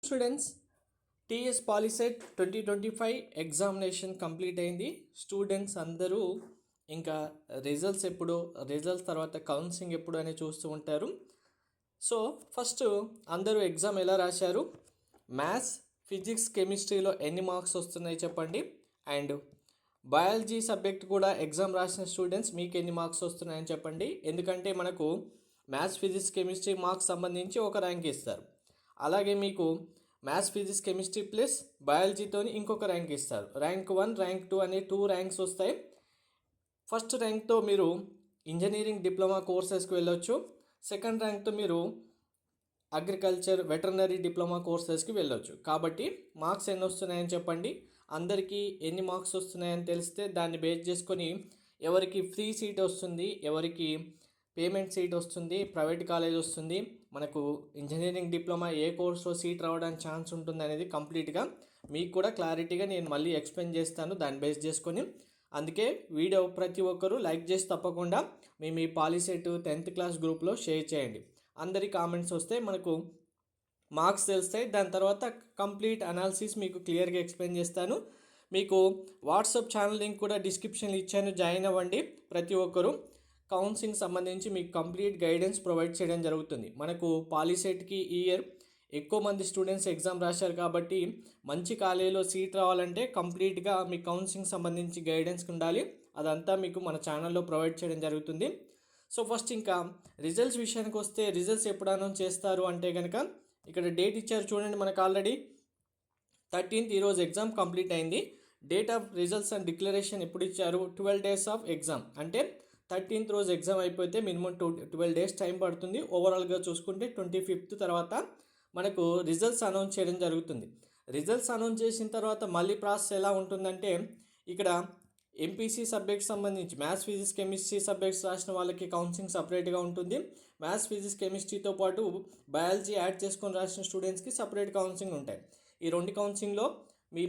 Students, TS POLYCET 2025 examination complete అయింది. Students అందరూ ఇంకా రిజల్ట్స్ తర్వాత కౌన్సిలింగ్ ఎప్పుడు అని చూస్తూ ఉంటారు. సో ఫస్ట్ అందరూ ఎగ్జామ్ ఎలా రాశారు, మ్యాథ్స్, ఫిజిక్స్, కెమిస్ట్రీలో ఎన్ని మార్క్స్ వస్తున్నాయి చెప్పండి. అండ్ బయాలజీ సబ్జెక్ట్ కూడా ఎగ్జామ్ రాసిన స్టూడెంట్స్ మీకు ఎన్ని మార్క్స్ వస్తున్నాయని చెప్పండి. ఎందుకంటే మనకు మ్యాథ్స్, ఫిజిక్స్, కెమిస్ట్రీ మార్క్స్ సంబంధించి ఒక ర్యాంక్ ఇస్తారు. అలాగే మీకు మ్యాథ్స్, ఫిజిక్స్, కెమిస్ట్రీ ప్లస్ బయాలజీతో ఇంకొక ర్యాంక్ ఇస్తారు. ర్యాంక్ 1, ర్యాంక్ 2 అనే 2 ర్యాంక్స్ వస్తాయి. ఫస్ట్ ర్యాంక్తో మీరు ఇంజనీరింగ్ డిప్లొమా కోర్సెస్కి వెళ్ళొచ్చు. సెకండ్ ర్యాంక్తో మీరు అగ్రికల్చర్, వెటర్నరీ డిప్లొమా కోర్సెస్కి వెళ్ళొచ్చు. కాబట్టి మార్క్స్ ఎన్ని వస్తున్నాయని చెప్పండి. అందరికీ ఎన్ని మార్క్స్ వస్తున్నాయని తెలిస్తే దాన్ని బేస్ చేసుకొని ఎవరికి ఫ్రీ సీట్ వస్తుంది, ఎవరికి పేమెంట్ సీట్ వస్తుంది, ప్రైవేట్ కాలేజ్ వస్తుంది, మనకు ఇంజనీరింగ్ డిప్లొమా ఏ కోర్స్లో సీట్ రావడానికి ఛాన్స్ ఉంటుంది అనేది కంప్లీట్గా మీకు కూడా క్లారిటీగా నేను మళ్ళీ ఎక్స్ప్లెయిన్ చేస్తాను దాన్ని బేస్ చేసుకొని. అందుకే వీడియో ప్రతి ఒక్కరూ లైక్ చేసి తప్పకుండా మీ పాలిసెట్ 10th క్లాస్ గ్రూప్లో షేర్ చేయండి. అందరి కామెంట్స్ వస్తే మనకు మార్క్స్ తెలుస్తాయి. దాని తర్వాత కంప్లీట్ అనాలిసిస్ మీకు క్లియర్గా ఎక్స్ప్లెయిన్ చేస్తాను. మీకు వాట్సాప్ ఛానల్ లింక్ కూడా డిస్క్రిప్షన్లో ఇచ్చాను, జాయిన్ అవ్వండి. ప్రతి ఒక్కరూ కౌన్సిలింగ్ సంబంధించి మీకు కంప్లీట్ గైడెన్స్ ప్రొవైడ్ చేయడం జరుగుతుంది. మనకు పాలిసెట్కి ఈ ఇయర్ ఎక్కువ మంది స్టూడెంట్స్ ఎగ్జామ్ రాశారు కాబట్టి మంచి కాలేజీలో సీట్ రావాలంటే కంప్లీట్గా మీ కౌన్సిలింగ్ సంబంధించి గైడెన్స్ ఉండాలి. అదంతా మీకు మన ఛానల్లో ప్రొవైడ్ చేయడం జరుగుతుంది. సో ఫస్ట్ ఇంకా రిజల్ట్స్ విషయానికి వస్తే రిజల్ట్స్ ఎప్పుడు అనౌన్స్ చేస్తారు అంటే కనుక ఇక్కడ డేట్ ఇచ్చారు చూడండి. మనకు ఆల్రెడీ 13th ఈరోజు ఎగ్జామ్ కంప్లీట్ అయింది. Date of results and declaration ఎప్పుడు ఇచ్చారు, 12 days ఆఫ్ ఎగ్జామ్. అంటే 13th రోజు ఎగ్జామ్ అయిపోతే మినిమం 12 days టైం పడుతుంది. ఓవరాల్గా చూసుకుంటే 25th తర్వాత మనకు రిజల్ట్స్ అనౌన్స్ చేయడం జరుగుతుంది. రిజల్ట్స్ అనౌన్స్ చేసిన తర్వాత మళ్ళీ ప్రాసెస్ ఎలా ఉంటుందంటే ఇక్కడ ఎంపీసీ సబ్జెక్ట్ సంబంధించి మ్యాథ్స్, ఫిజిక్స్, కెమిస్ట్రీ సబ్జెక్ట్స్ రాసిన వాళ్ళకి కౌన్సిలింగ్ సపరేట్గా ఉంటుంది. మ్యాథ్స్, ఫిజిక్స్, కెమిస్ట్రీతో పాటు బయాలజీ యాడ్ చేసుకొని రాసిన స్టూడెంట్స్కి సపరేట్ కౌన్సిలింగ్ ఉంటాయి. ఈ 2 కౌన్సిలింగ్లో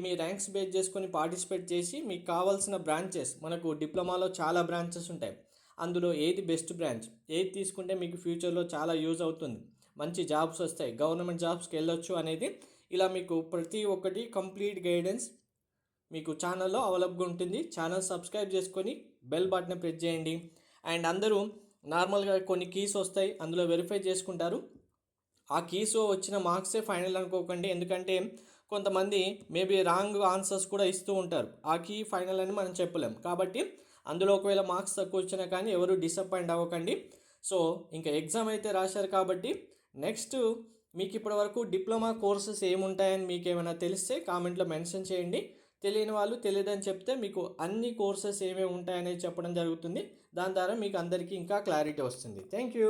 మీ ర్యాంక్స్ బేస్ చేసుకొని పార్టిసిపేట్ చేసి మీకు కావాల్సిన బ్రాంచెస్, మనకు డిప్లొమాలో చాలా బ్రాంచెస్ ఉంటాయి, అందులో ఏది బెస్ట్ బ్రాంచ్, ఏది తీసుకుంటే మీకు ఫ్యూచర్లో చాలా యూజ్ అవుతుంది, మంచి జాబ్స్ వస్తాయి, గవర్నమెంట్ జాబ్స్కి వెళ్ళొచ్చు అనేది ఇలా మీకు ప్రతి ఒక్కటి కంప్లీట్ గైడెన్స్ మీకు ఛానల్లో అవైలబుల్గా ఉంటుంది. ఛానల్ సబ్స్క్రైబ్ చేసుకొని బెల్ బటన్ ప్రెస్ చేయండి. అండ్ అందరూ నార్మల్గా కొన్ని కీస్ వస్తాయి, అందులో వెరిఫై చేసుకుంటారు. ఆ కీస్ వచ్చిన మార్క్సే ఫైనల్ అనుకోకండి. ఎందుకంటే కొంతమంది మేబీ రాంగ్ ఆన్సర్స్ కూడా ఇస్తూ ఉంటారు. ఆ కీ ఫైనల్ అని మనం చెప్పలేం. కాబట్టి అందులో ఒకవేళ మార్క్స్ తక్కువ వచ్చినా కానీ ఎవరు డిసప్పాయింట్ అవ్వకండి. సో ఇంకా ఎగ్జామ్ అయితే రాశారు కాబట్టి నెక్స్ట్ మీకు ఇప్పటివరకు డిప్లొమా కోర్సెస్ ఏముంటాయని మీకు ఏమైనా తెలిస్తే కామెంట్లో మెన్షన్ చేయండి. తెలియని వాళ్ళు తెలియదని చెప్తే మీకు అన్ని కోర్సెస్ ఏమేమి ఉంటాయనేది చెప్పడం జరుగుతుంది. దాని ద్వారా మీకు అందరికీ ఇంకా క్లారిటీ వస్తుంది. Thank you.